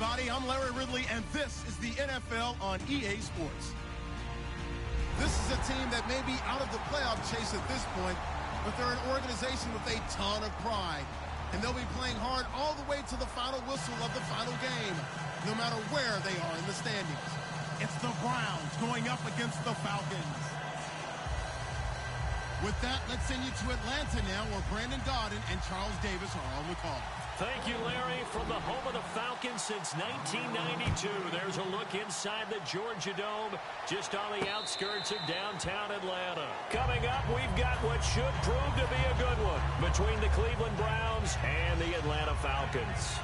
everybody. I'm Larry Ridley, and this is the NFL on EA Sports. This is a team that may be out of the playoff chase at this point, but they're an organization with a ton of pride. And they'll be playing hard all the way to the final whistle of the final game, no matter where they are in the standings. It's the Browns going up against the Falcons. With that, let's send you to Atlanta now, where Brandon Gaudin and Charles Davis are on the call. Thank you, Larry. From the home of the Falcons since 1992, there's a look inside the Georgia Dome, just on the outskirts of downtown Atlanta. Coming up, we've got what should prove to be a good one between the Cleveland Browns and the Atlanta Falcons.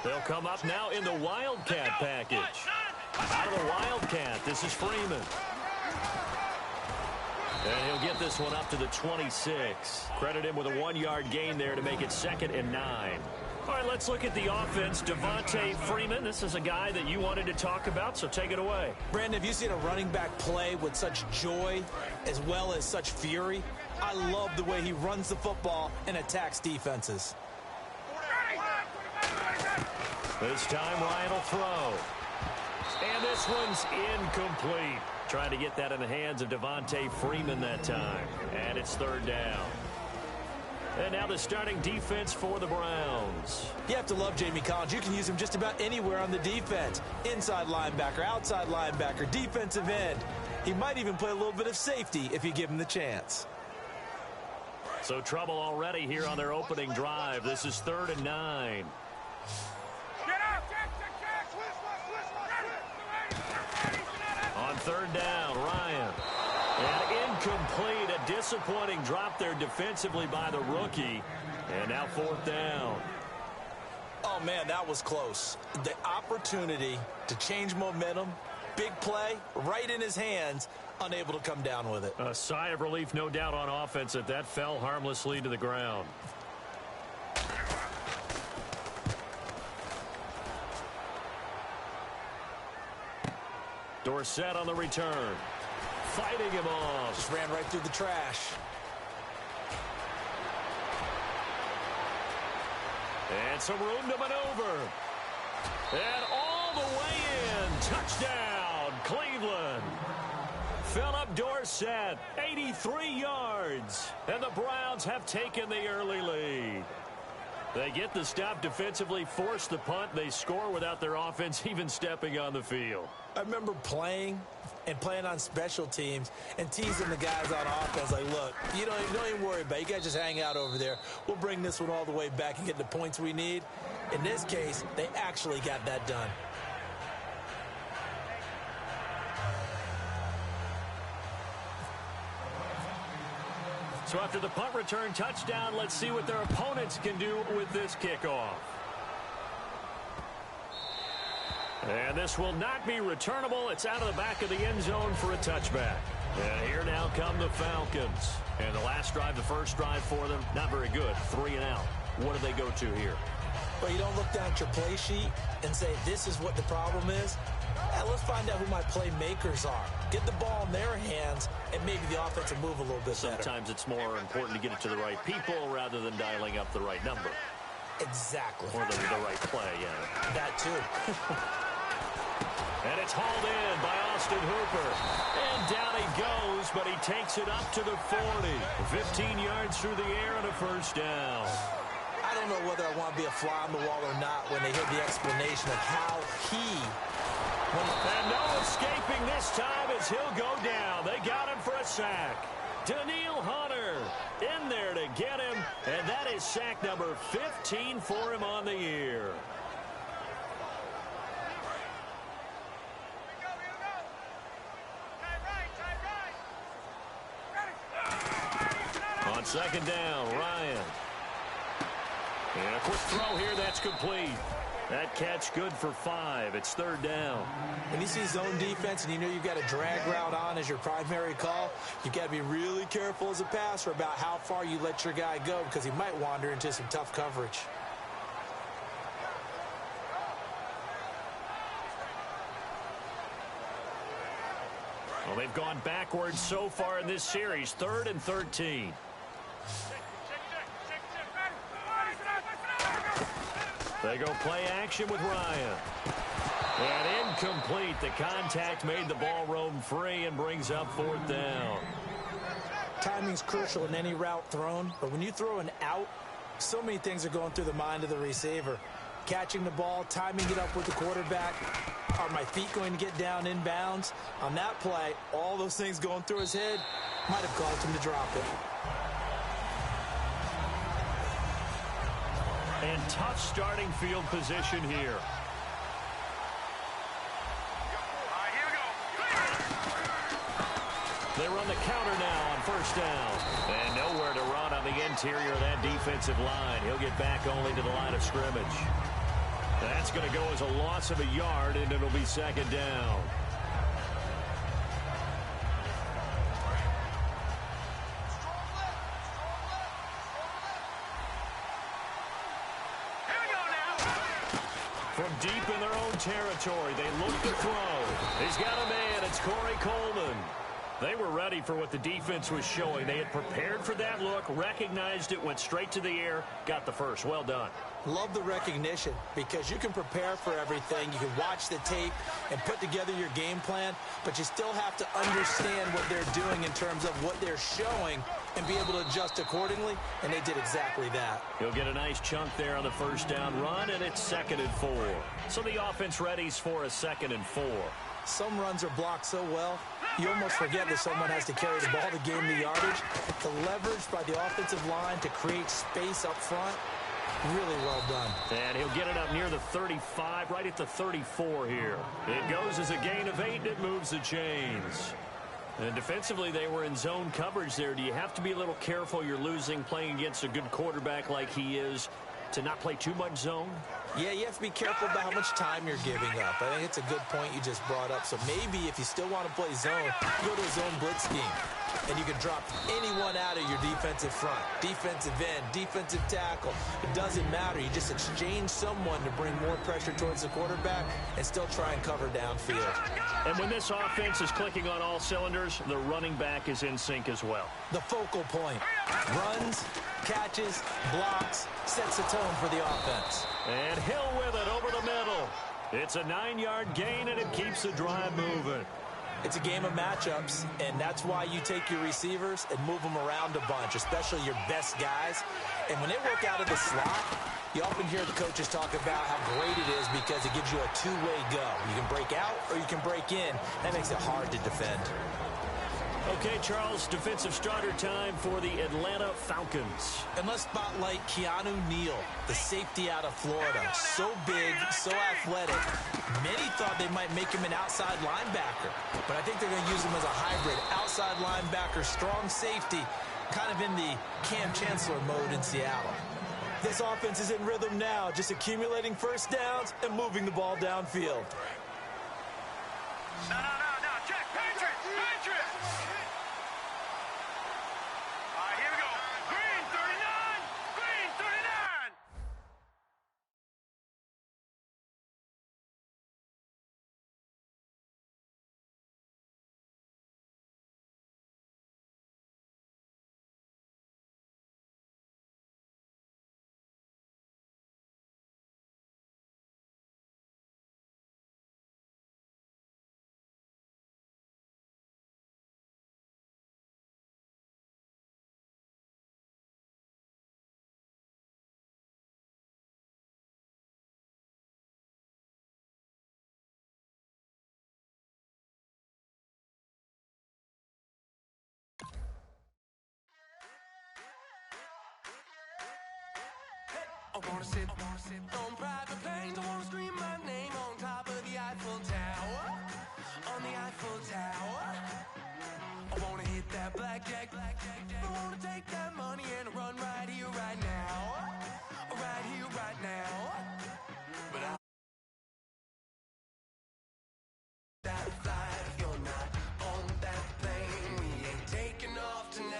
They'll come up now in the Wildcat package. Out of the Wildcat, this is Freeman. And he'll get this one up to the 26. Credit him with a 1-yard gain there to make it 2nd and 9. All right, let's look at the offense. Devontae Freeman, this is a guy that you wanted to talk about, so take it away. Brandon, have you seen a running back play with such joy as well as such fury? I love the way he runs the football and attacks defenses. This time, Ryan will throw. And this one's incomplete. Trying to get that in the hands of Devontae Freeman that time. And it's 3rd down. And now the starting defense for the Browns. You have to love Jamie Collins. You can use him just about anywhere on the defense. Inside linebacker, outside linebacker, defensive end. He might even play a little bit of safety if you give him the chance. So trouble already here on their opening drive. This is 3rd and 9. On 3rd down, Ryan. And incomplete, a disappointing drop there defensively by the rookie. And now 4th down. Oh, man, that was close. The opportunity to change momentum, big play, right in his hands, unable to come down with it. A sigh of relief, no doubt, on offense that fell harmlessly to the ground. Dorsett on the return. Fighting him off. Just ran right through the trash. And some room to maneuver. And all the way in. Touchdown, Cleveland. Philip Dorsett, 83 yards. And the Browns have taken the early lead. They get the stop defensively, force the punt. They score without their offense even stepping on the field. I remember playing on special teams and teasing the guys on offense like, look, you don't even worry about it. You guys just hang out over there. We'll bring this one all the way back and get the points we need. In this case, they actually got that done. So after the punt return touchdown, let's see what their opponents can do with this kickoff. And this will not be returnable. It's out of the back of the end zone for a touchback. And here now come the Falcons. And the last drive, the first drive for them, not very good. 3 and out. What do they go to here? Well, you don't look down at your play sheet and say, this is what the problem is. Let's find out who my playmakers are. Get the ball in their hands, and maybe the offense will move a little bit better. Sometimes it's more important to get it to the right people rather than dialing up the right number. Exactly. Or the right play, yeah. That too. And it's hauled in by Austin Hooper. And down he goes, but he takes it up to the 40. 15 yards through the air and a first down. I don't know whether I want to be a fly on the wall or not when they hear the explanation of how he... And no escaping this time as he'll go down. They got him for a sack. Daniil Hunter in there to get him. And that is sack number 15 for him on the year. On 2nd down, Ryan. And a quick throw here, that's complete. That catch good for 5. It's 3rd down. When you see zone defense and you know you've got a drag route on as your primary call, you've got to be really careful as a passer about how far you let your guy go because he might wander into some tough coverage. Well, they've gone backwards so far in this series, 3rd and 13. They go play action with Ryan. And incomplete. The contact made the ball roam free and brings up 4th down. Timing's crucial in any route thrown, but when you throw an out, so many things are going through the mind of the receiver. Catching the ball, timing it up with the quarterback. Are my feet going to get down inbounds? On that play, all those things going through his head might have caused him to drop it. And tough starting field position here. They run the counter now on 1st down. And nowhere to run on the interior of that defensive line. He'll get back only to the line of scrimmage. That's going to go as a loss of a yard, and it'll be 2nd down. From deep in their own territory, they look to throw. He's got a man. It's Corey Coleman. They were ready for what the defense was showing. They had prepared for that look, recognized it, went straight to the air, got the first. Well done. Love the recognition because you can prepare for everything. You can watch the tape and put together your game plan, but you still have to understand what they're doing in terms of what they're showing and be able to adjust accordingly, and they did exactly that. He'll get a nice chunk there on the 1st down run, and it's 2nd and 4. So the offense readies for a 2nd and 4. Some runs are blocked so well, you almost forget that someone has to carry the ball to gain the yardage. The leverage by the offensive line to create space up front, really well done. And he'll get it up near the 35, right at the 34 here. It goes as a gain of 8, and it moves the chains. And defensively, they were in zone coverage there. Do you have to be a little careful? You're losing playing against a good quarterback like he is to not play too much zone? Yeah, you have to be careful about how much time you're giving up. I think it's a good point you just brought up. So maybe if you still want to play zone, go to a zone blitz scheme. And you can drop anyone out of your defensive front. Defensive end, defensive tackle. It doesn't matter. You just exchange someone to bring more pressure towards the quarterback and still try and cover downfield. And when this offense is clicking on all cylinders, the running back is in sync as well. The focal point. Runs, catches, blocks, sets the tone for the offense. And Hill with it over the middle. It's a 9-yard gain, and it keeps the drive moving. It's a game of matchups, and that's why you take your receivers and move them around a bunch, especially your best guys. And when they work out of the slot, you often hear the coaches talk about how great it is because it gives you a two-way go. You can break out or you can break in. That makes it hard to defend. Okay, Charles, defensive starter time for the Atlanta Falcons. And let's spotlight Keanu Neal, the safety out of Florida. So big, so athletic. Many thought they might make him an outside linebacker, but I think they're going to use him as a hybrid. Outside linebacker, strong safety, kind of in the Cam Chancellor mode in Seattle. This offense is in rhythm now, just accumulating 1st downs and moving the ball downfield. No, check, Patriots! All right, here we go. Green 39! Green 39! I wanna sit on private planes. I wanna scream my name on top of the Eiffel Tower. On the Eiffel Tower. I wanna hit that blackjack. I wanna take that money and run right here, right now. Right here, right now. But I that flight, if you're not on that plane, we ain't taking off tonight.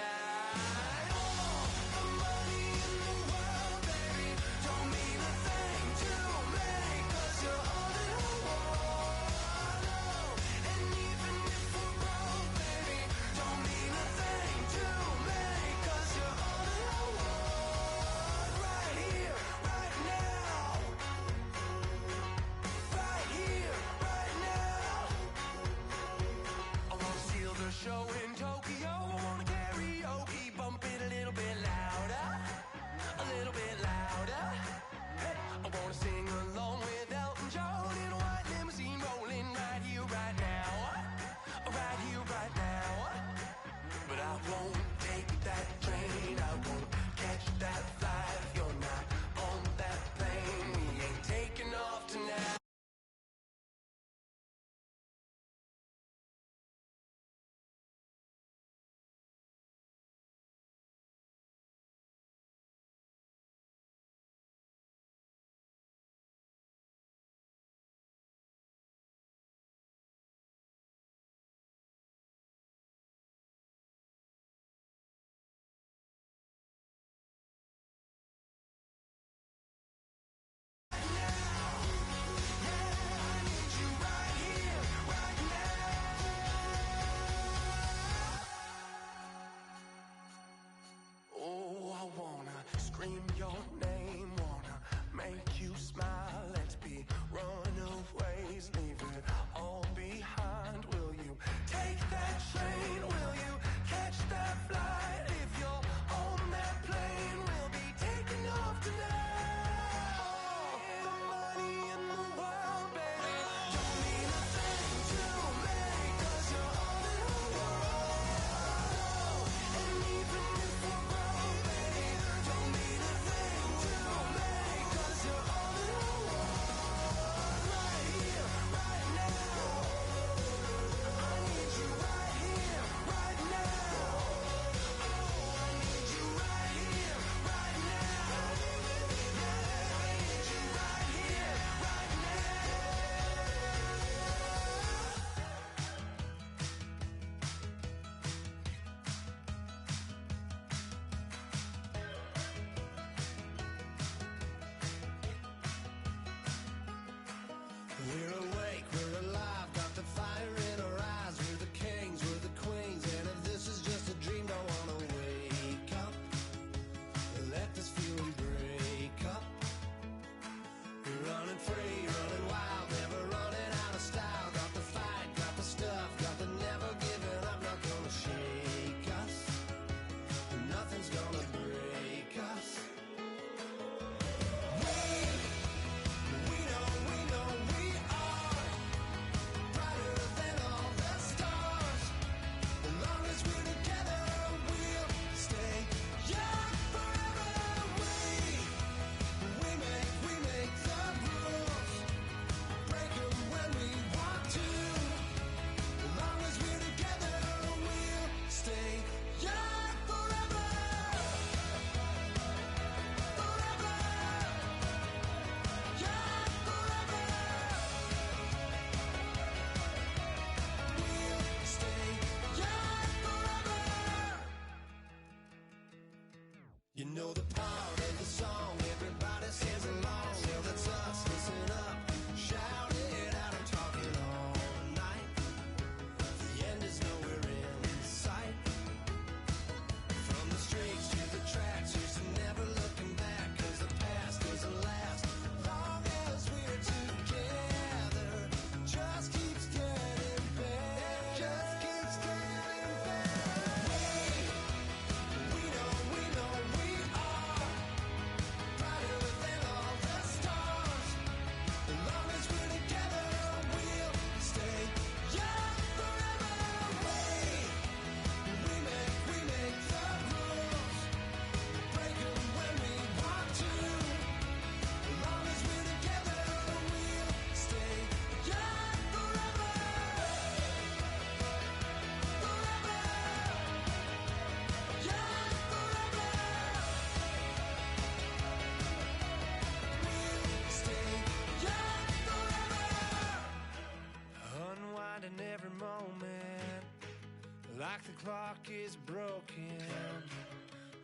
clock is broken.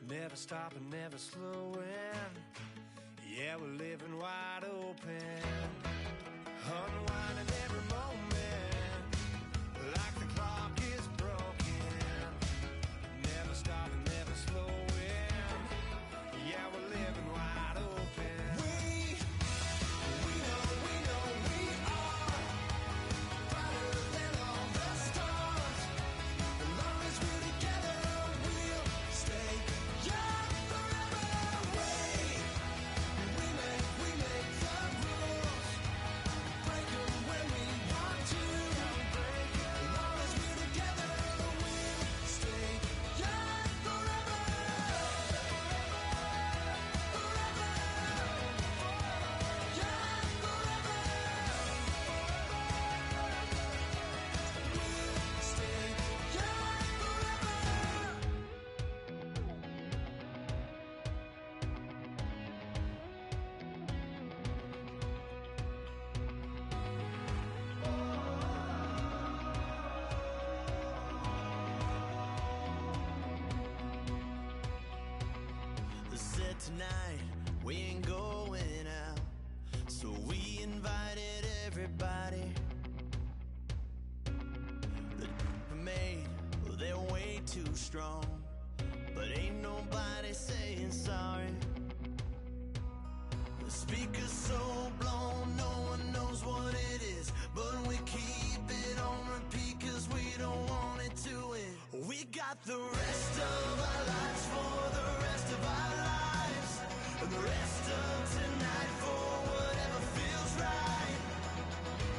Never stopping, never slowing. Yeah, we're living wide open. Unwinding every moment. Like the clock is broken. Never stopping, never slowing. Yeah, we're living wide open. We know we are brighter than all the stars. As long as we're together, we'll stay young forever. We make the rules, break them when we want to. As long as we're together, we'll stay young forever. Said tonight we ain't going out, so we invited everybody. The made, well, they're way too strong, but ain't nobody saying sorry. The speaker's so blown, no one knows what it is, but we keep it on repeat 'cause we don't want it to end. We got the rest of our lives for the rest of our lives, and the rest of tonight for whatever feels right.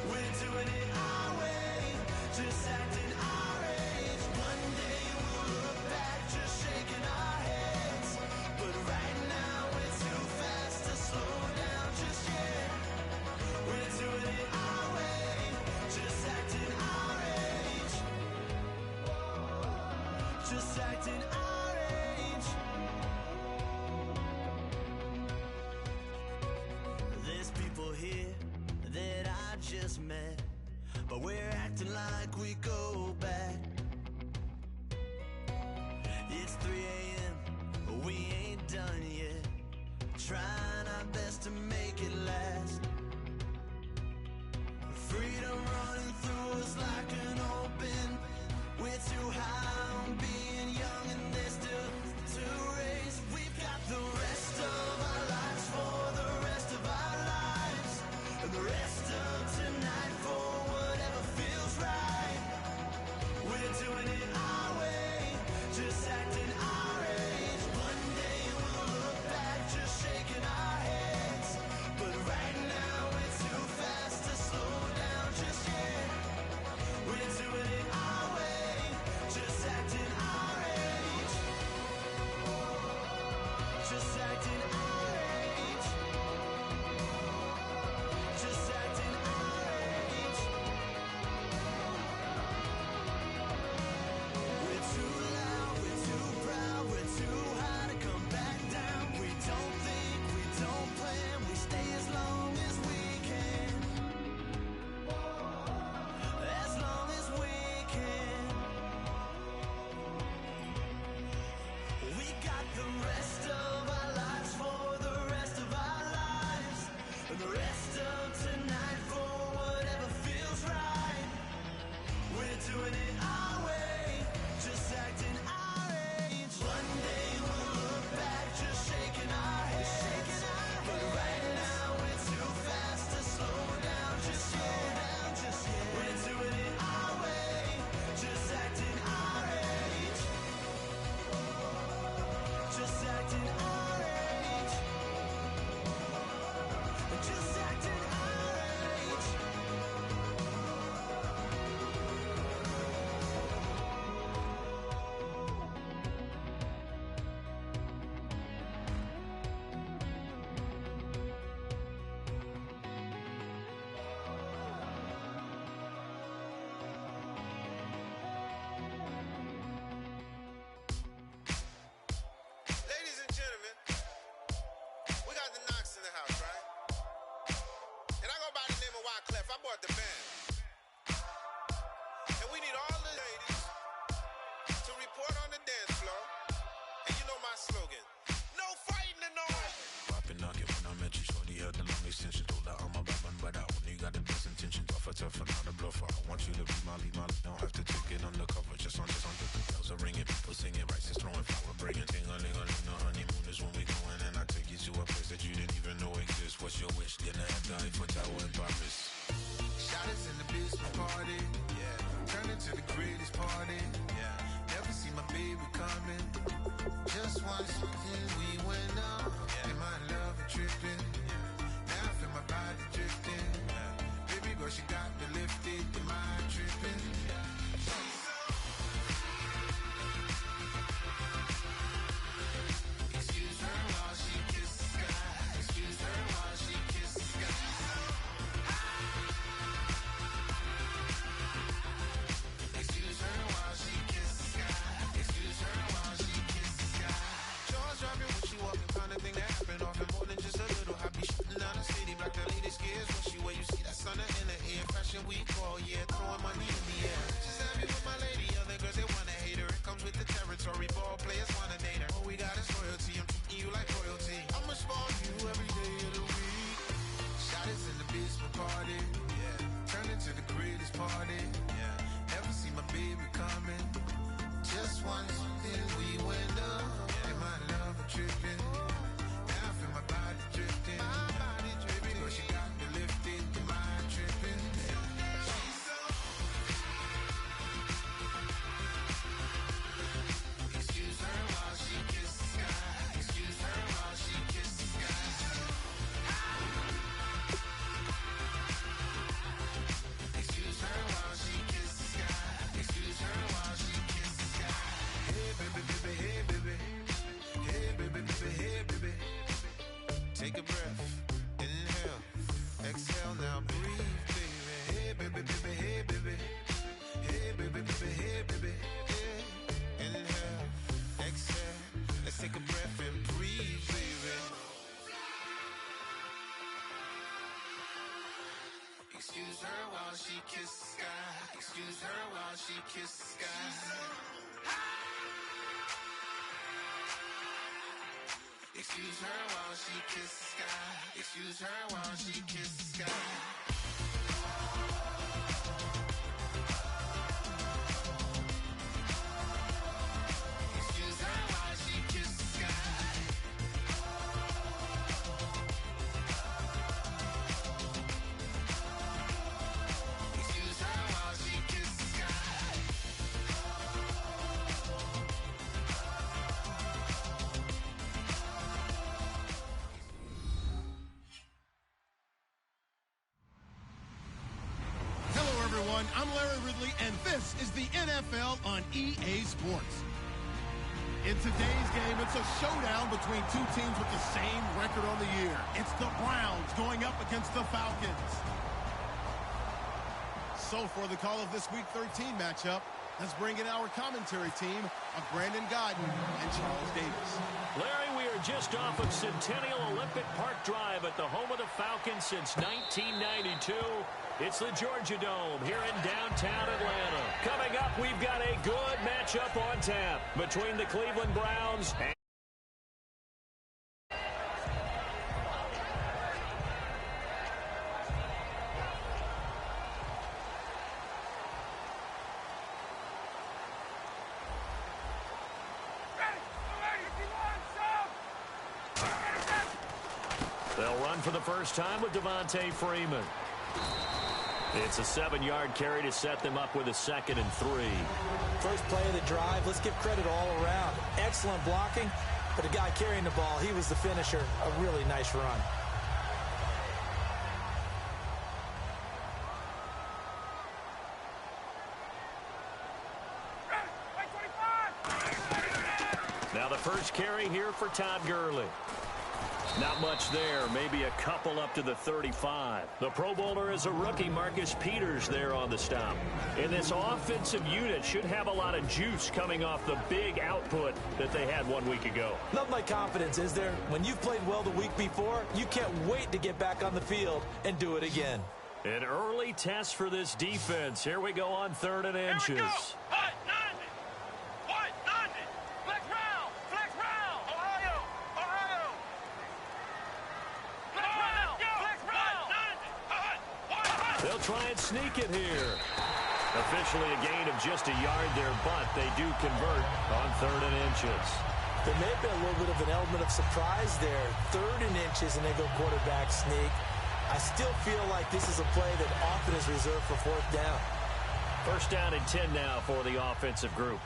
We're doing it our way, just acting our age. One day we'll look back, just shaking our heads, but right now we're too fast to slow down just yet. We're doing it our way, just acting our age. Just acting our age. There's people here that I just met, but we're acting like we go back. It's 3 a.m., but we ain't done yet. Trying our best to make it last. Freedom running through us like an open. We're too high on being young and there's still to raise. We've got the rest of our lives for the rest of our lives, and the rest of tonight for whatever feels right. We're doing it our way, just acting our age. One day we'll look back, just shaking our heads, but right now we're too fast to slow down just yet. We're doing it our way, just acting our age. Just acting our age. Just acting our age. We're too loud, we're too proud, we're too high to come back down. We don't think, we don't plan, we stay as long as we can. As long as we can. We got the rest of our lives for the rest of our lives, and the rest of tonight for whatever feels right. We're doing it our way, just acting our age. One day we'll look back, just shaking our heads, but right now we're too fast to slow down just yet. We're doing it our way, just acting our age. Just acting our age. Just acting our age. Ladies and gentlemen, my slogan. No fighting tonight. Poppin' nugget when I met you, shorty had the long extension. Told her I'm a bad one, but I only got the best intention. Tougher, not a bluffer. I want you to be my lead, don't have to take it undercover. Just on the bells are ringing, people singing, rice is throwing, flower bringing. Ting-a-ling-a-ling, the honeymoon is when we going, and I take you to a place that you didn't even know exists. What's your wish? Dinner at the Eiffel Tower in Paris. Shot us in the basement party, yeah. Turn into the greatest party, yeah. Never see my baby coming. Just once, then we went up, yeah. And my love a tripping, yeah. Now I feel my body drifting, yeah. Baby girl, she got me lifted, am I tripping? Yeah. Excuse her while she kisses the sky. Excuse her while she kisses the sky. Excuse her while she kisses the sky. Excuse her while she kisses the sky. Jaws dropping when she walking, kind of thing that happen often more than just a little. I be shooting down the city, black the lady scares when she wear. You see that sun in the air, fashion week all year, throwing money in the air. She's happy with my lady, other girls they wanna hate her. It comes with the territory, ball players wanna date her. All we got is loyalty, I'm treating you like royalty. I'ma spoil you every day of the week. Shot us in the basement party, yeah. Turn into the greatest party, yeah. Never see my baby coming. Just once, then we went up, yeah. And my love a tripping. Now I feel my body drifting. My body dripping. Girl, she got me lifted. Am I tripping? She's so. Excuse her while she kisses the sky. Excuse her while she kisses the sky. Excuse her while she kisses the sky. Excuse her while she kisses the sky. Hey baby, baby, hey baby. Hey baby, baby, hey baby. Take a breath, inhale, exhale, now breathe, baby. Hey baby, baby, hey baby. Hey baby, baby, hey baby. Hey, inhale, exhale, let's take a breath and breathe, baby. Excuse her while she kisses the sky. Excuse her while she kisses the sky. Excuse her while she kisses the sky. Excuse her while she kisses the sky. Excuse her while she kisses the sky. Excuse her while she kisses the sky. Hello, everyone. I'm Larry Ridley, and this is the NFL on EA Sports. In today's game, it's a showdown between two teams with the same record on the year. It's the Browns going up against the Falcons. So for the call of this Week 13 matchup, let's bring in our commentary team of Brandon Godden and Charles Davis. Larry, we are just off of Centennial Olympic Park Drive at the home of the Falcons since 1992. It's the Georgia Dome here in downtown Atlanta. Coming up, we've got a good matchup on tap between the Cleveland Browns and they'll run for the first time with Devontae Freeman. It's a 7-yard carry to set them up with a 2nd and 3. First play of the drive, let's give credit all around. Excellent blocking, but the guy carrying the ball, he was the finisher. A really nice run. Now the first carry here for Todd Gurley. Not much there, maybe a couple up to the 35. The Pro Bowler is a rookie, Marcus Peters, there on the stop. And this offensive unit should have a lot of juice coming off the big output that they had 1 week ago. Love my confidence, is there? When you've played well the week before, you can't wait to get back on the field and do it again. An early test for this defense. Here we go on 3rd and inches. Here we go. Hut 90. White 90. Flex round. Flex round. They'll try and sneak it here. Officially a gain of just a yard there, but they do convert on 3rd and inches. There may have been a little bit of an element of surprise there. 3rd and inches, and they go quarterback sneak. I still feel like this is a play that often is reserved for 4th down. 1st down and 10 now for the offensive group.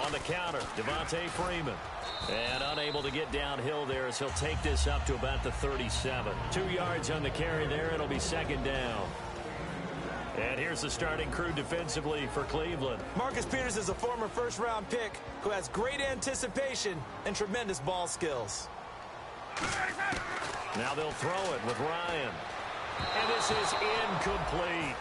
On the counter, Devontae Freeman. And unable to get downhill there as he'll take this up to about the 37. 2 yards on the carry there. It'll be 2nd down. And here's the starting crew defensively for Cleveland. Marcus Peters is a former 1st-round pick who has great anticipation and tremendous ball skills. Now they'll throw it with Ryan. And this is incomplete.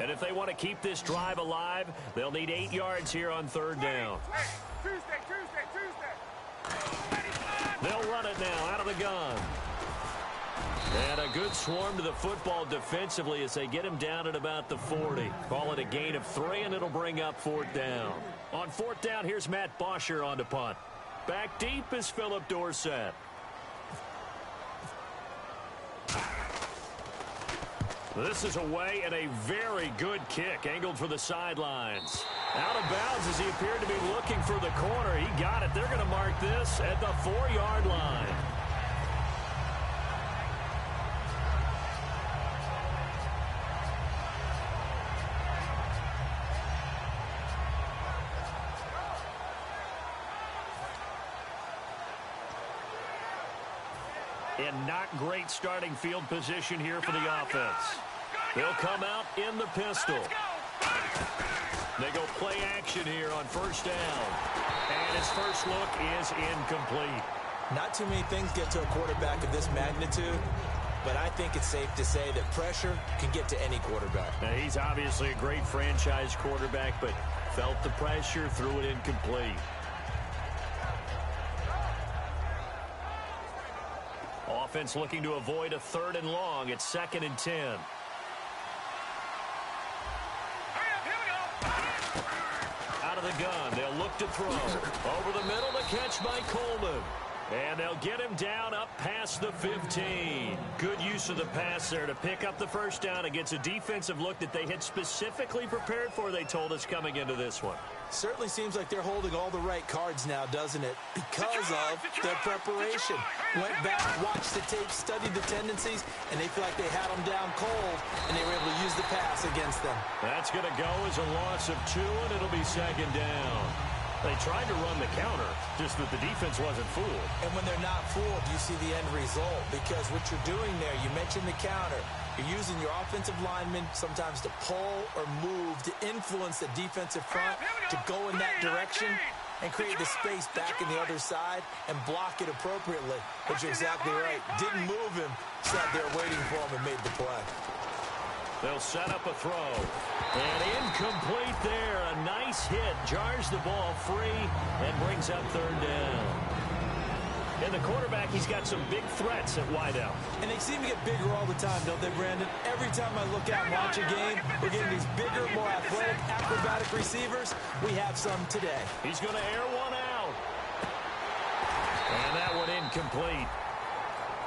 And if they want to keep this drive alive, they'll need 8 yards here on 3rd down. Tuesday. They'll run it now out of the gun. And a good swarm to the football defensively as they get him down at about the 40. Call it a gain of 3, and it'll bring up 4th down. On 4th down, here's Matt Bosher on to punt. Back deep is Philip Dorsett. This is away and a very good kick angled for the sidelines. Out of bounds as he appeared to be looking for the corner. He got it. They're going to mark this at the 4-yard line. And not great starting field position here for the offense. They'll come out in the pistol. They go play action here on 1st down. And his first look is incomplete. Not too many things get to a quarterback of this magnitude, but I think it's safe to say that pressure can get to any quarterback. Now, he's obviously a great franchise quarterback, but felt the pressure, threw it incomplete. Offense looking to avoid a 3rd and long. It's 2nd and 10. Out of the gun. They'll look to throw. Over the middle, the catch by Coleman. And they'll get him down up past the 15. Good use of the pass there to pick up the 1st down against a defensive look that they had specifically prepared for, they told us, coming into this one. Certainly seems like they're holding all the right cards now, doesn't it? Because of their preparation. Went back, watched the tape, studied the tendencies, and they feel like they had them down cold, and they were able to use the pass against them. That's going to go as a loss of 2, and it'll be 2nd down. They tried to run the counter, just that the defense wasn't fooled. And when they're not fooled, you see the end result. Because what you're doing there, you mentioned the counter. You're using your offensive linemen sometimes to pull or move to influence the defensive front to go in that direction and create the space back in the other side and block it appropriately. But you're exactly right. Didn't move him, sat there waiting for him and made the play. They'll set up a throw. And incomplete there. A nice hit. Jars the ball free and brings up 3rd down. And the quarterback, he's got some big threats at wideout. And they seem to get bigger all the time, don't they, Brandon? Every time I look out and watch a game, we're getting these bigger, more athletic, acrobatic receivers. We have some today. He's going to air one out. And that one incomplete.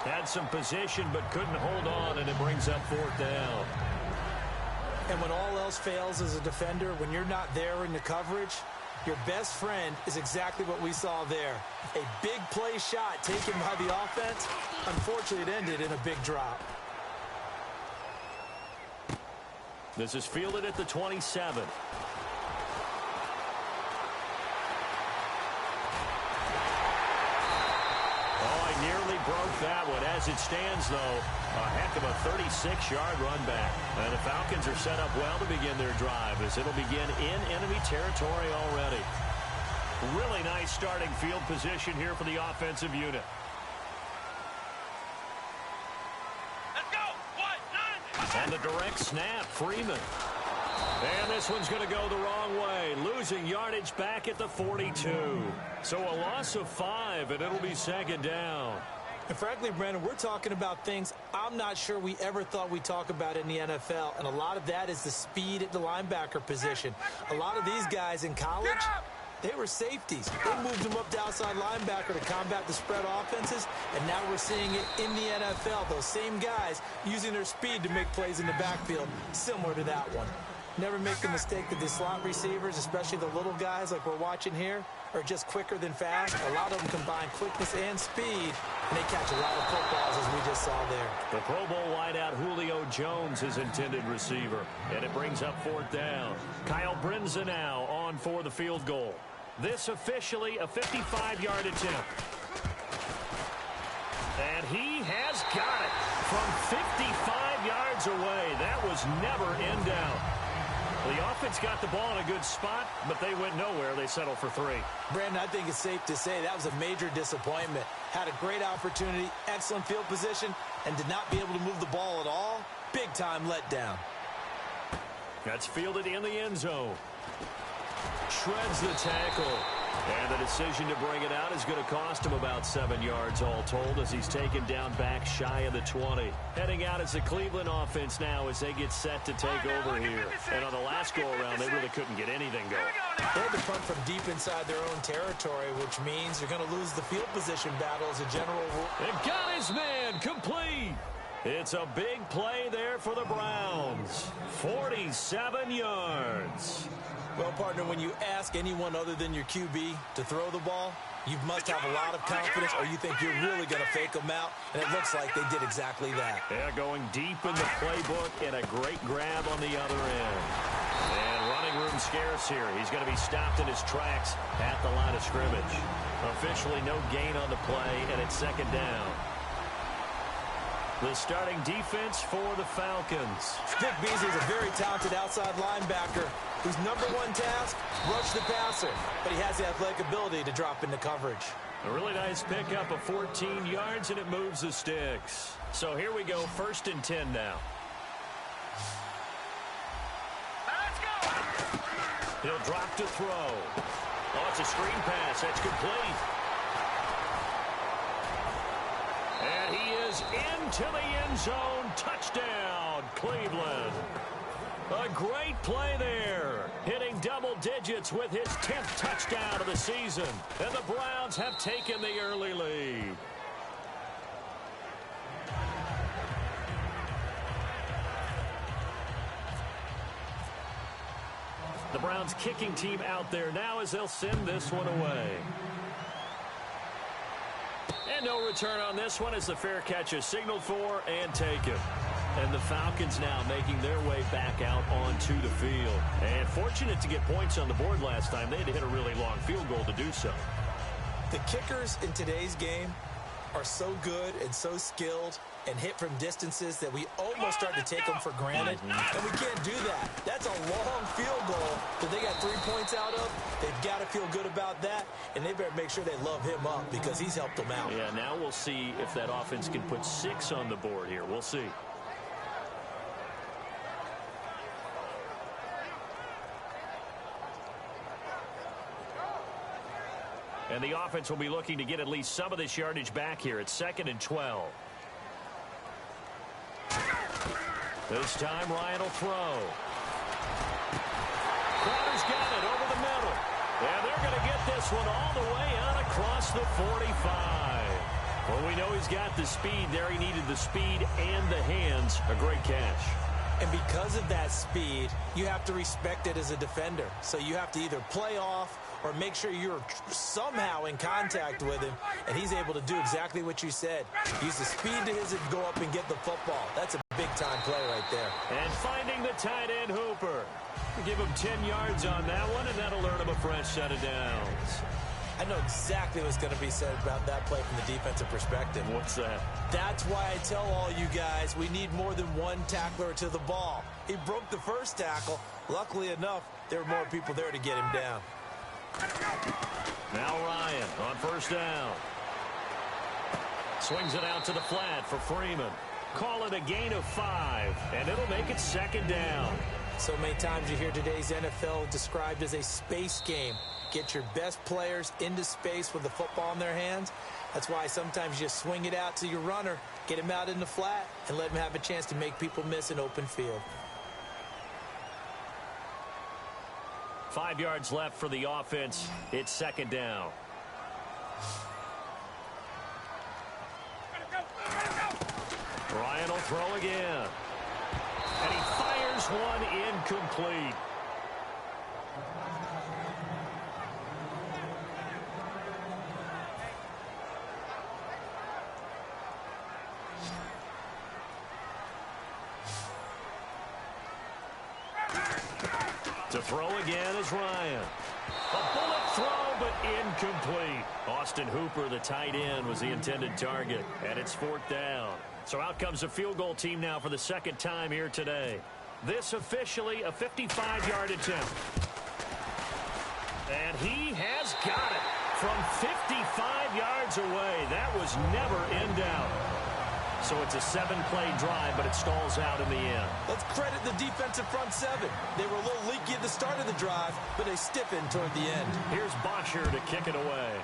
Had some position but couldn't hold on, and it brings up 4th down. And when all else fails as a defender, when you're not there in the coverage, your best friend is exactly what we saw there. A big play shot taken by the offense. Unfortunately, it ended in a big drop. This is fielded at the 27. Nearly broke that one. As it stands, though, a heck of a 36-yard run back. And the Falcons are set up well to begin their drive as it'll begin in enemy territory already. Really nice starting field position here for the offensive unit. Let's go. 1, 9. On the direct snap, Freeman. And this one's going to go the wrong way, losing yardage back at the 42. So a loss of 5, and it'll be second down. And frankly, Brandon, we're talking about things I'm not sure we ever thought we'd talk about in the NFL, and a lot of that is the speed at the linebacker position. A lot of these guys in college, they were safeties. They moved them up to outside linebacker to combat the spread offenses, and now we're seeing it in the NFL. Those same guys using their speed to make plays in the backfield, similar to that one. Never make the mistake that the slot receivers, especially the little guys like we're watching here, are just quicker than fast. A lot of them combine quickness and speed, and they catch a lot of footballs, as we just saw there. The Pro Bowl wideout Julio Jones is intended receiver, and it brings up fourth down. Kyle Brinza now on for the field goal. This officially a 55-yard attempt. And he has got it from 55 yards away. That was never in doubt. The offense got the ball in a good spot, but they went nowhere. They settled for 3. Brandon, I think it's safe to say that was a major disappointment. Had a great opportunity, excellent field position, and did not be able to move the ball at all. Big-time letdown. That's fielded in the end zone. Shreds the tackle. And the decision to bring it out is going to cost him about 7 yards all told as he's taken down back shy of the 20. Heading out as the Cleveland offense now as they get set to take over here. And on the last go-around, they really couldn't get anything going. They had to punt from deep inside their own territory, which means you're going to lose the field position battle as a general rule. And got his man complete. It's a big play there for the Browns. 47 yards. Well, partner, when you ask anyone other than your QB to throw the ball, you must have a lot of confidence or you think you're really going to fake them out, and it looks like they did exactly that. Yeah, going deep in the playbook and a great grab on the other end. And running room scarce here. He's going to be stopped in his tracks at the line of scrimmage. Officially no gain on the play, and it's second down. The starting defense for the Falcons. Vic Beasley is a very talented outside linebacker whose number one task, rush the passer. But he has the athletic ability to drop into coverage. A really nice pickup of 14 yards, and it moves the sticks. So here we go, 1st and 10 now. Let's go! He'll drop to throw. Oh, it's a screen pass. That's complete. And he is into the end zone. Touchdown, Cleveland. A great play there. Hitting double digits with his 10th touchdown of the season. And the Browns have taken the early lead. The Browns kicking team out there now as they'll send this one away. And no return on this one as the fair catch is signaled for and taken. And the Falcons now making their way back out onto the field. And fortunate to get points on the board last time. They had to hit a really long field goal to do so. The kickers in today's game are so good and so skilled and hit from distances that we almost start to take them for granted. And we can't do that. That's a long field goal that they got 3 points out of. They've got to feel good about that, and they better make sure they love him up because he's helped them out. Yeah, now we'll see if that offense can put 6 on the board here. We'll see. And the offense will be looking to get at least some of this yardage back here. It's 2nd and 12. This time, Ryan will throw. Crowder's got it over the middle. And they're going to get this one all the way out across the 45. Well, we know he's got the speed there. He needed the speed and the hands. A great catch. And because of that speed, you have to respect it as a defender. So you have to either play off or make sure you're somehow in contact with him, and he's able to do exactly what you said. Use the speed to his and go up and get the football. That's a big-time play right there. And finding the tight end, Hooper. Give him 10 yards on that one, and that'll earn him a fresh set of downs. I know exactly what's going to be said about that play from the defensive perspective. What's that? That's why I tell all you guys we need more than one tackler to the ball. He broke the first tackle. Luckily enough, there were more people there to get him down. Now Ryan on 1st down. Swings it out to the flat for Freeman. Call it a gain of 5, and it'll make it 2nd down. So many times you hear today's NFL described as a space game. Get your best players into space with the football in their hands. That's why sometimes you just swing it out to your runner, get him out in the flat, and let him have a chance to make people miss an open field. 5 yards left for the offense. It's second down. Ryan will throw again. And he fires one incomplete. To throw again is Ryan. A bullet throw, but incomplete. Austin Hooper, the tight end, was the intended target. And it's fourth down. So out comes a field goal team now for the second time here today. This officially a 55-yard attempt. And he has got it from 55 yards away. That was never in doubt. So it's a 7-play drive, but it stalls out in the end. Let's credit the defensive front seven. They were a little leaky at the start of the drive, but they stiffened toward the end. Here's Bosher to kick it away.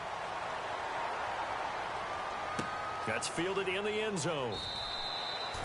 That's fielded in the end zone.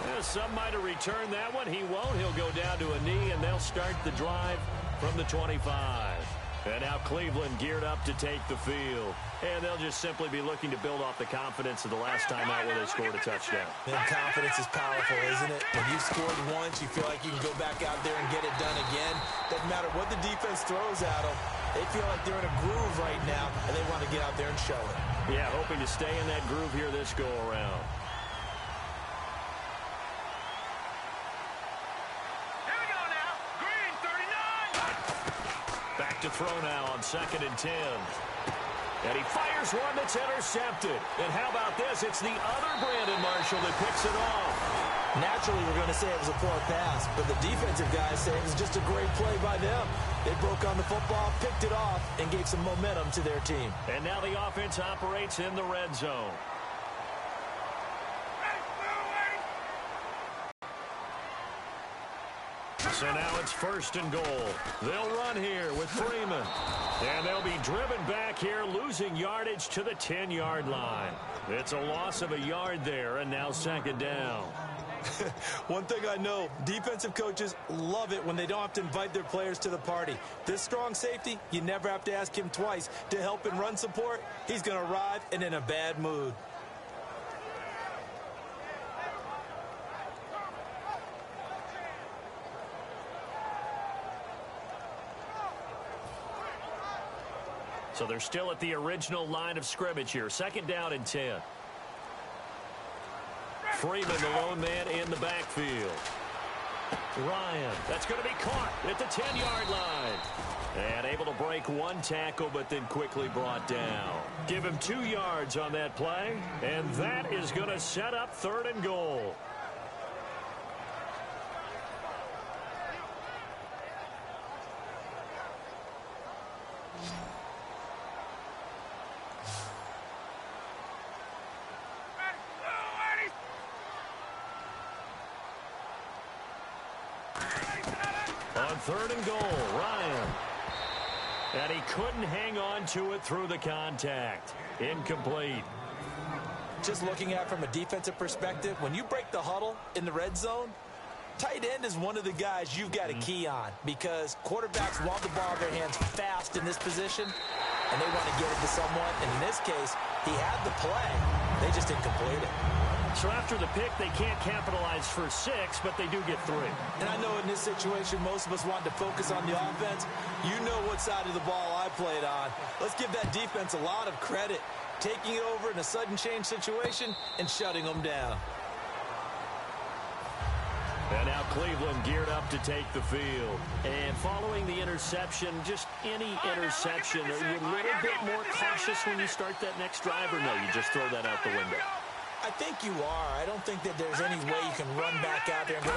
Yeah, some might have returned that one. He won't. He'll go down to a knee, and they'll start the drive from the 25. And now Cleveland geared up to take the field. And they'll just simply be looking to build off the confidence of the last time out where they scored a touchdown. And confidence is powerful, isn't it? When you've scored once, you feel like you can go back out there and get it done again. Doesn't matter what the defense throws at them. They feel like they're in a groove right now, and they want to get out there and show it. Yeah, hoping to stay in that groove here this go-around. Here we go now. Green, 39. Back to throw now on 2nd and 10. And he fires one that's intercepted. And how about this? It's the other Brandon Marshall that picks it off. Naturally, we're going to say it was a poor pass, but the defensive guys say it was just a great play by them. They broke on the football, picked it off, and gave some momentum to their team. And now the offense operates in the red zone. So now it's 1st and goal. They'll run here with Freeman. And they'll be driven back here, losing yardage to the 10-yard line. It's a loss of a yard there, and now 2nd down. One thing I know, defensive coaches love it when they don't have to invite their players to the party. This strong safety, you never have to ask him twice to help in run support. He's going to arrive and in a bad mood. So they're still at the original line of scrimmage here. 2nd down and 10. Freeman, the lone man in the backfield. Ryan, that's going to be caught at the 10-yard line. And able to break one tackle, but then quickly brought down. Give him 2 yards on that play, and that is going to set up 3rd and goal. On 3rd and goal, Ryan. And he couldn't hang on to it through the contact. Incomplete. Just looking at it from a defensive perspective, when you break the huddle in the red zone, tight end is one of the guys you've got a key on because quarterbacks want the ball in their hands fast in this position, and they want to get it to someone. And in this case, he had the play. They just didn't complete it. So after the pick, they can't capitalize for 6, but they do get 3. And I know in this situation, most of us want to focus on the offense. You know what side of the ball I played on. Let's give that defense a lot of credit, taking it over in a sudden change situation and shutting them down. And now Cleveland geared up to take the field. And following the interception, just any interception, are you a little bit more cautious when you start that next drive, or no, you just throw that out the window? I think you are. I don't think that there's any way you can run back out there and go,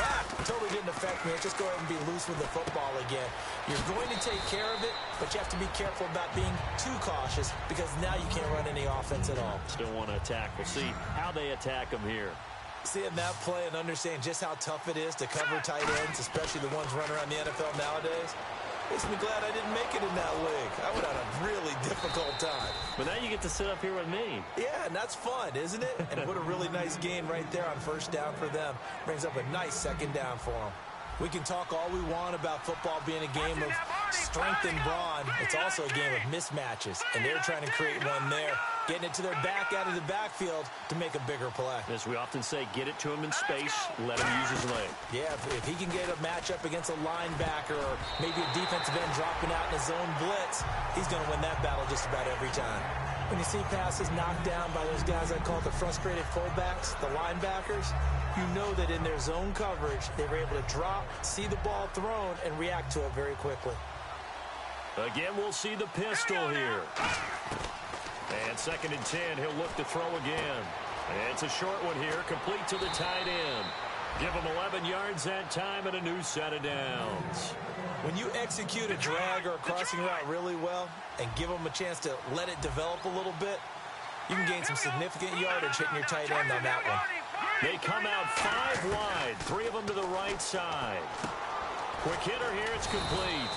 totally didn't affect me. Let's just go ahead and be loose with the football again. You're going to take care of it, but you have to be careful about being too cautious because now you can't run any offense at all. Still want to attack. We'll see how they attack them here. Seeing that play and understanding just how tough it is to cover tight ends, especially the ones running around the NFL nowadays, makes me glad I didn't make it in that league. I would have had a really difficult time. But now you get to sit up here with me. Yeah, and that's fun, isn't it? And what a really nice gain right there on first down for them. Brings up a nice second down for them. We can talk all we want about football being a game of strength and brawn. It's also a game of mismatches, and they're trying to create one there, getting it to their back out of the backfield to make a bigger play. As we often say, get it to him in space, let him use his leg. Yeah, if he can get a matchup against a linebacker or maybe a defensive end dropping out in a zone blitz, he's going to win that battle just about every time. When you see passes knocked down by those guys I call the frustrated fullbacks, the linebackers, you know that in their zone coverage, they were able to drop, see the ball thrown, and react to it very quickly. Again, we'll see the pistol here. And 2nd and 10, he'll look to throw again. And it's a short one here, complete to the tight end. Give him 11 yards that time and a new set of downs. When you execute a drag or a crossing route really well and give them a chance to let it develop a little bit, you can gain some significant yardage hitting your tight end on that one. They come out 5 wide, 3 of them to the right side. Quick hitter here, it's complete.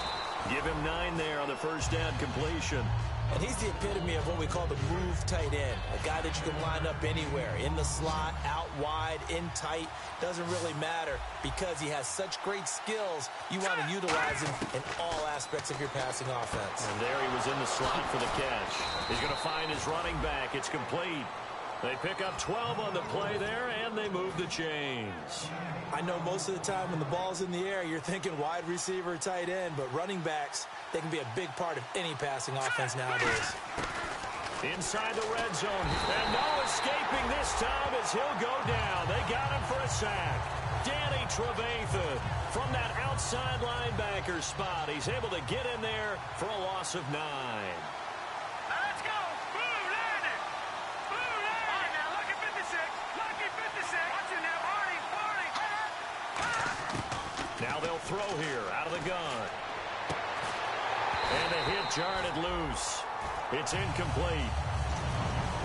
Give him 9 there on the first down completion. And he's the epitome of what we call the move tight end, a guy that you can line up anywhere, in the slot, out wide, in tight, doesn't really matter because he has such great skills. You want to utilize him in all aspects of your passing offense. And there he was in the slot for the catch. He's going to find his running back. It's complete. They pick up 12 on the play there, and they move the chains. I know most of the time when the ball's in the air, you're thinking wide receiver, tight end, but running backs, they can be a big part of any passing offense nowadays. Inside the red zone, and no escaping this time as he'll go down. They got him for a sack. Danny Trevathan from that outside linebacker spot. He's able to get in there for a loss of 9. Let's go. Blue landed. Blue landed. All right, now, lucky 56. Lucky 56. Watch it now, Barney. Barney. Now they'll throw here out of the gun. And the hit jarred it loose. It's incomplete.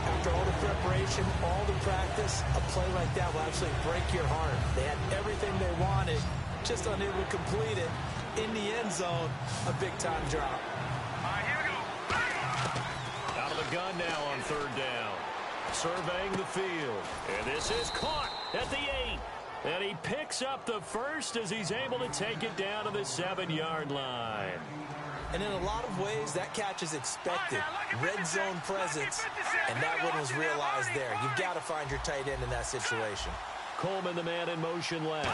After all the preparation, all the practice, a play like that will actually break your heart. They had everything they wanted, just unable to complete it. In the end zone, a big-time drop. All right, here we go. Out of the gun now on 3rd down. Surveying the field. And this is caught at the 8. And he picks up the first as he's able to take it down to the 7-yard line. And in a lot of ways, that catch is expected. Red zone presence, and that one was realized there. You've got to find your tight end in that situation. Coleman, the man in motion left.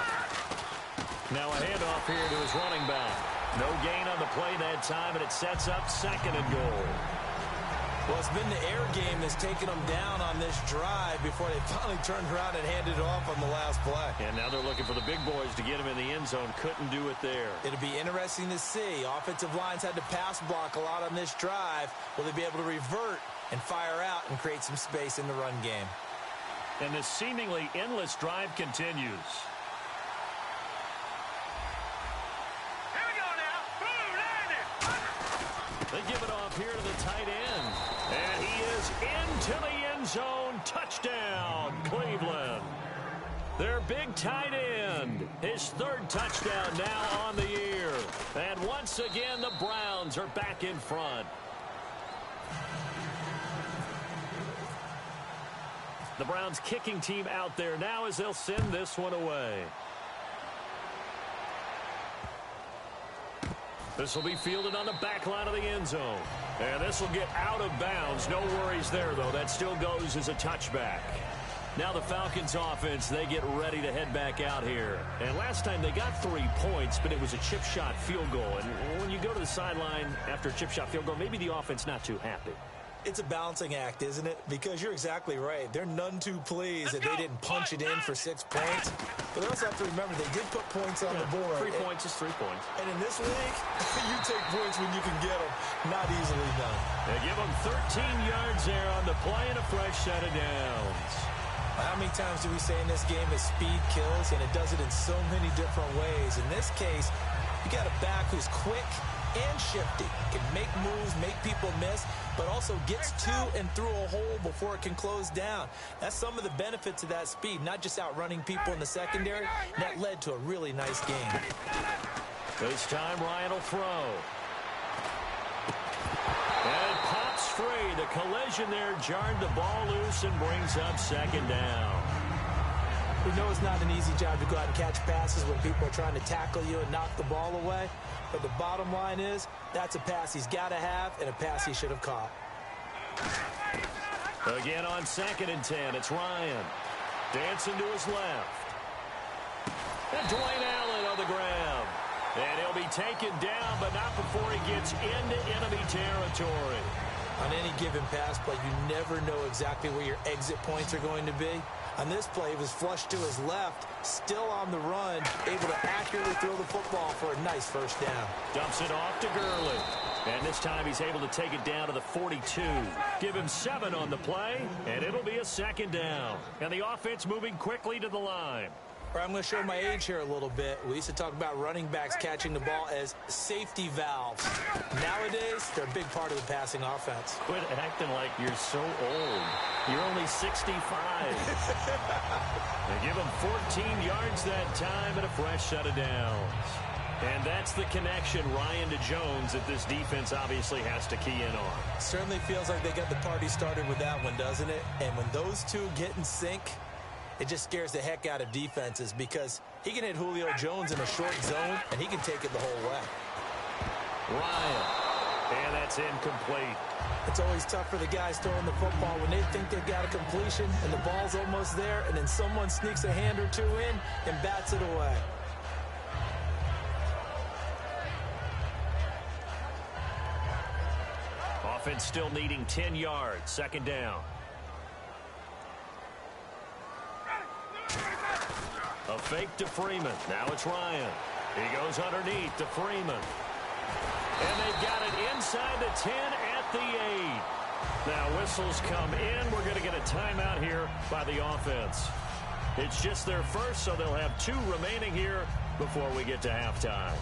Now a handoff here to his running back. No gain on the play that time, and it sets up 2nd and goal. Well, it's been the air game that's taken them down on this drive before they finally turned around and handed it off on the last play. And now they're looking for the big boys to get him in the end zone. Couldn't do it there. It'll be interesting to see. Offensive lines had to pass block a lot on this drive. Will they be able to revert and fire out and create some space in the run game? And the seemingly endless drive continues. Here we go now. Blue landed. They give it off here to the tight end. And he is into the end zone. Touchdown, Cleveland. Their big tight end. His 3rd touchdown now on the year. And once again, the Browns are back in front. The Browns kicking team out there now as they'll send this one away. This will be fielded on the back line of the end zone. And this will get out of bounds. No worries there, though. That still goes as a touchback. Now the Falcons offense, they get ready to head back out here. And last time they got 3 points, but it was a chip shot field goal. And when you go to the sideline after a chip shot field goal, maybe the offense not too happy. It's a balancing act, isn't it? Because you're exactly right. They're none too pleased that they didn't punch it in for 6 points. But they also have to remember they did put points on the board. 3 points is 3 points. And in this league, you take points when you can get them. Not easily done. They give them 13 yards there on the play and a fresh set of downs. How many times do we say in this game that speed kills, and it does it in so many different ways? In this case, you got a back who's quick and shifty, can make moves, make people miss, but also gets to and through a hole before it can close down. That's some of the benefits of that speed, not just outrunning people in the secondary. That led to a really nice game. This time Ryan will throw. And it pops free. The collision there jarred the ball loose and brings up second down. We know it's not an easy job to go out and catch passes when people are trying to tackle you and knock the ball away. But the bottom line is, that's a pass he's got to have and a pass he should have caught. Again on 2nd and 10, it's Ryan. Dancing to his left. And Dwayne Allen on the grab. And he'll be taken down, but not before he gets into enemy territory. On any given pass play, you never know exactly where your exit points are going to be. On this play, he was flushed to his left, still on the run, able to accurately throw the football for a nice first down. Dumps it off to Gurley. And this time he's able to take it down to the 42. Give him 7 on the play, and it'll be a second down. And the offense moving quickly to the line. I'm going to show my age here a little bit. We used to talk about running backs catching the ball as safety valves. Nowadays, they're a big part of the passing offense. Quit acting like you're so old. You're only 65. They give him 14 yards that time and a fresh set of downs. And that's the connection, Ryan to Jones, that this defense obviously has to key in on. Certainly feels like they got the party started with that one, doesn't it? And when those two get in sync, it just scares the heck out of defenses because he can hit Julio Jones in a short zone, and he can take it the whole way. Ryan, and that's incomplete. It's always tough for the guys throwing the football when they think they've got a completion and the ball's almost there, and then someone sneaks a hand or two in and bats it away. Offense still needing 10 yards, second down. A fake to Freeman. Now it's Ryan. He goes underneath to Freeman. And they've got it inside the 10 at the 8. Now whistles come in. We're going to get a timeout here by the offense. It's just their first, so they'll have 2 remaining here before we get to halftime.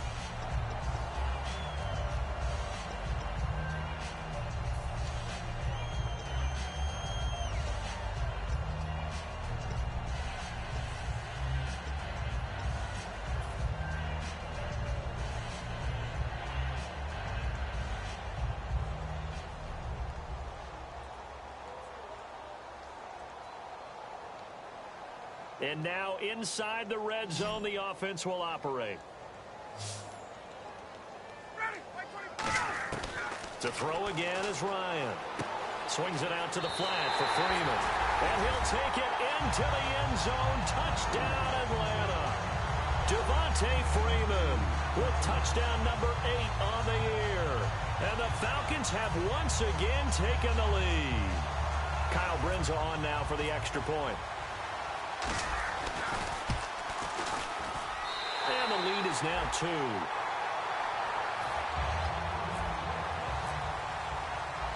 And now inside the red zone, the offense will operate. To throw again is Ryan. Swings it out to the flat for Freeman. And he'll take it into the end zone. Touchdown, Atlanta. Devontae Freeman with touchdown number 8 on the year. And the Falcons have once again taken the lead. Kyle Brinza on now for the extra point. And the lead is now 2.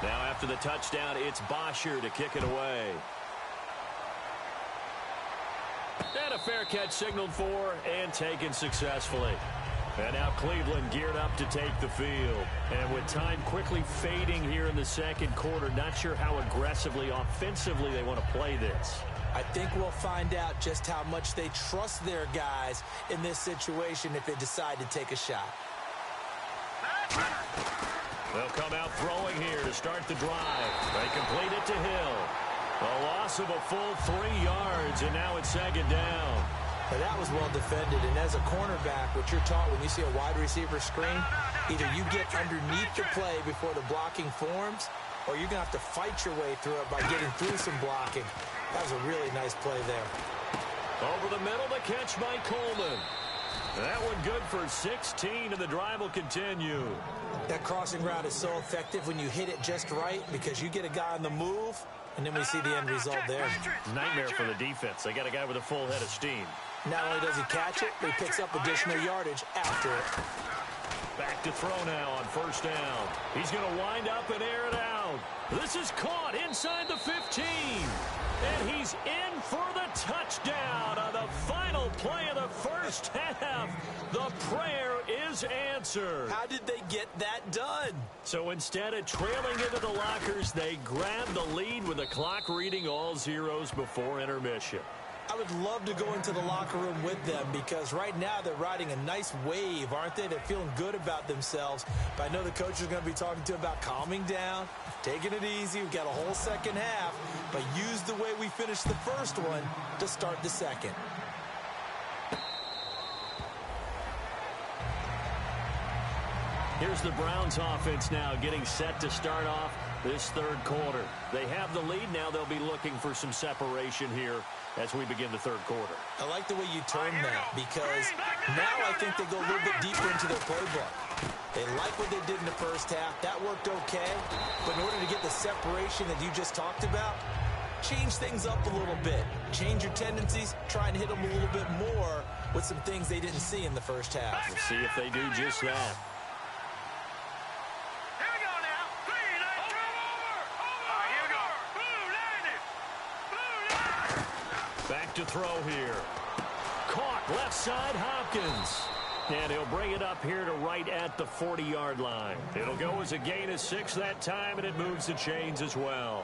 Now after the touchdown, it's Bosher to kick it away. And a fair catch signaled for and taken successfully. And now Cleveland geared up to take the field. And with time quickly fading here in the second quarter, not sure how aggressively, offensively they want to play this. I think we'll find out just how much they trust their guys in this situation if they decide to take a shot. They'll come out throwing here to start the drive. They complete it to Hill. A loss of a full 3 yards, and now it's second down. Now that was well defended, and as a cornerback, what you're taught when you see a wide receiver screen, either you get underneath the play before the blocking forms, or you're going to have to fight your way through it by getting through some blocking. That was a really nice play there. Over the middle, the catch by Coleman. That one good for 16, and the drive will continue. That crossing route is so effective when you hit it just right because you get a guy on the move, and then we see the end result there. Nightmare for the defense. They got a guy with a full head of steam. Not only does he catch it, but he picks up additional yardage after it. Back to throw now on first down. He's going to wind up and air it out. This is caught inside the 15. And he's in for the touchdown on the final play of the first half. The prayer is prayers answered. How did they get that done? So instead of trailing into the lockers, they grabbed the lead with the clock reading all zeros before intermission. I would love to go into the locker room with them because right now they're riding a nice wave, aren't they? They're feeling good about themselves. But I know the coach is going to be talking to them about calming down, taking it easy. We've got a whole second half, but use the way we finished the first one to start the second. Here's the Browns offense now getting set to start off this third quarter. They have the lead. Now they'll be looking for some separation here as we begin the third quarter. I like the way you term that because now I think they go a little bit deeper into their playbook. They like what they did in the first half. That worked okay. But in order to get the separation that you just talked about, change things up a little bit. Change your tendencies. Try and hit them a little bit more with some things they didn't see in the first half. We'll see if they do just that. Back to throw here. Caught left side, Hopkins. And he'll bring it up here to right at the 40-yard line. It'll go as a gain of 6 that time, and it moves the chains as well.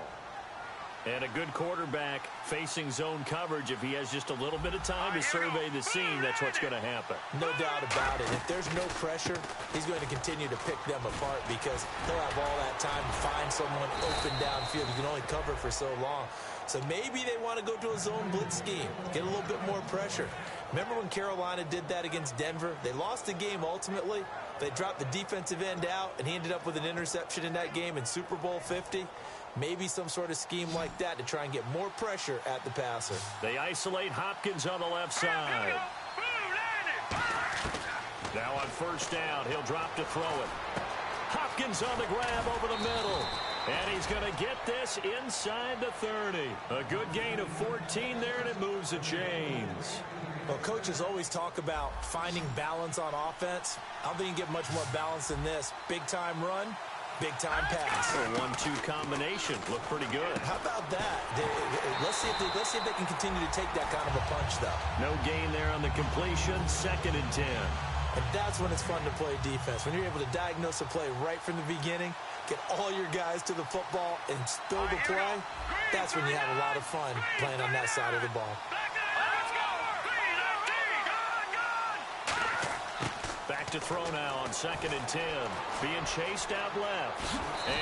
And a good quarterback facing zone coverage. If he has just a little bit of time to survey the scene, that's what's going to happen. No doubt about it. If there's no pressure, he's going to continue to pick them apart because he'll have all that time to find someone open downfield. You can only cover for so long. So maybe they want to go to a zone blitz scheme, get a little bit more pressure. Remember when Carolina did that against Denver? They lost the game ultimately. They dropped the defensive end out, and he ended up with an interception in that game in Super Bowl 50. Maybe some sort of scheme like that to try and get more pressure at the passer. They isolate Hopkins on the left side. Now on first down, he'll drop to throw it. Hopkins on the grab over the middle. And he's going to get this inside the 30. A good gain of 14 there, and it moves the chains. Well, coaches always talk about finding balance on offense. I don't think you can get much more balance than this. Big-time run, big-time pass. A 1-2 combination. Look pretty good. How about that? Let's see if they can continue to take that kind of a punch, though. No gain there on the completion. 2nd and 10. And that's when it's fun to play defense. When you're able to diagnose a play right from the beginning, get all your guys to the football and throw the play, that's when you have a lot of fun playing on that side of the ball. Back to throw now on 2nd and 10. Being chased out left.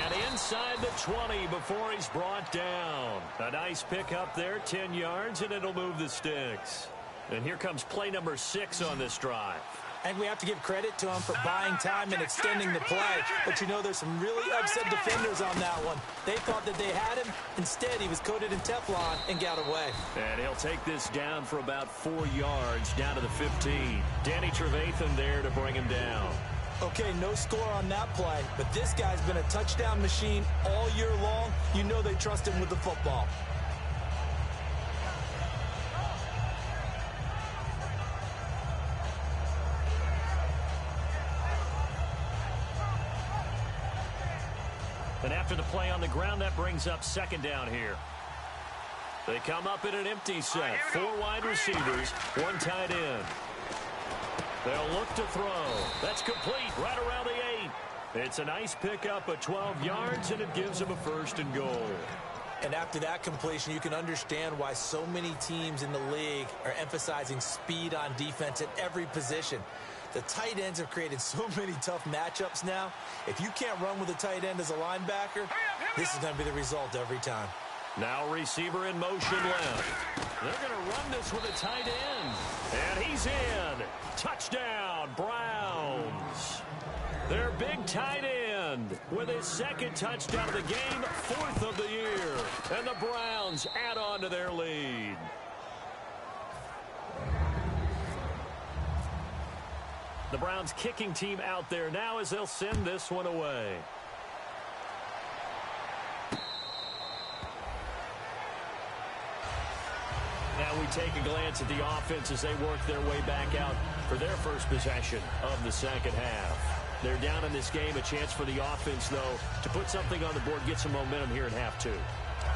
And inside the 20 before he's brought down. A nice pick up there, 10 yards, and it'll move the sticks. And here comes play number 6 on this drive. And we have to give credit to him for buying time and extending the play. But, you know, there's some really upset defenders on that one. They thought that they had him. Instead, he was coated in Teflon and got away. And he'll take this down for about 4 yards, down to the 15. Danny Trevathan there to bring him down. Okay, no score on that play. But this guy's been a touchdown machine all year long. You know they trust him with the football. And after the play on the ground, that brings up 2nd down here. They come up in an empty set. 4 wide receivers, 1 tight end. They'll look to throw. That's complete right around the 8. It's a nice pickup of 12 yards, and it gives them a 1st and goal. And after that completion, you can understand why so many teams in the league are emphasizing speed on defense at every position. The tight ends have created so many tough matchups now. If you can't run with a tight end as a linebacker, this is going to be the result every time. Now receiver in motion left. They're going to run this with a tight end. And he's in. Touchdown, Browns. Their big tight end with his 2nd touchdown of the game, 4th of the year. And the Browns add on to their lead. The Browns kicking team out there now as they'll send this one away. Now we take a glance at the offense as they work their way back out for their first possession of the 2nd half. They're down in this game. A chance for the offense, though, to put something on the board, get some momentum here in half 2.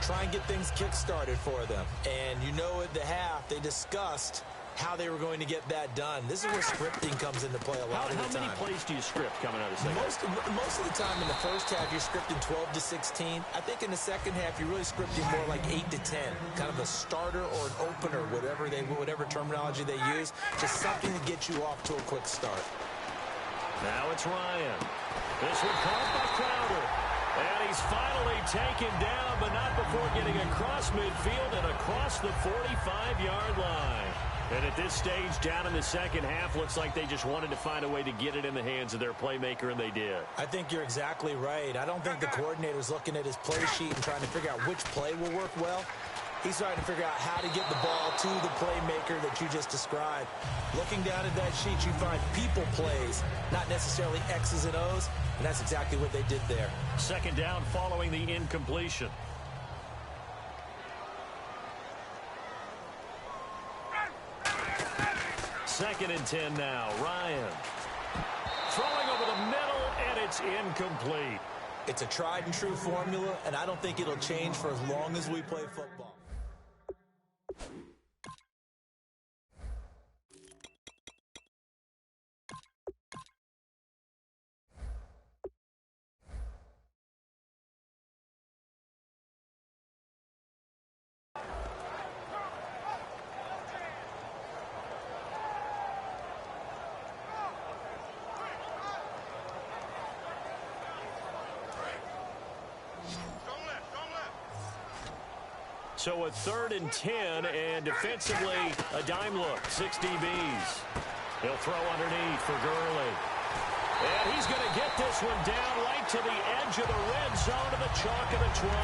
Try and get things kick-started for them. And you know at the half, they discussed how they were going to get that done. This is where scripting comes into play a lot of the time. How many plays do you script coming out of the second? Most of the time in the first half, you're scripting 12 to 16. I think in the second half, you're really scripting more like 8 to 10, kind of a starter or an opener, whatever terminology they use, just something to get you off to a quick start. Now it's Ryan. This one caught by Crowder. And he's finally taken down, but not before getting across midfield and across the 45-yard line. And at this stage, down in the second half, looks like they just wanted to find a way to get it in the hands of their playmaker, and they did. I think you're exactly right. I don't think the coordinator's looking at his play sheet and trying to figure out which play will work well. He's trying to figure out how to get the ball to the playmaker that you just described. Looking down at that sheet, you find people plays, not necessarily X's and O's, and that's exactly what they did there. Second down following the incompletion. Second and 10 now. Ryan throwing over the middle, and it's incomplete. It's a tried and true formula, and I don't think it'll change for as long as we play football. So a 3rd and 10, and defensively, a dime look. 6 DBs. He'll throw underneath for Gurley. And he's going to get this one down right to the edge of the red zone of the chalk of the 20.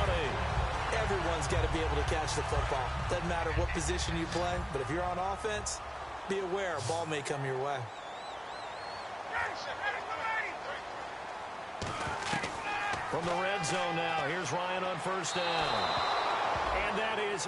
Everyone's got to be able to catch the football. Doesn't matter what position you play, but if you're on offense, be aware a ball may come your way. From the red zone now, here's Ryan on first down. And that is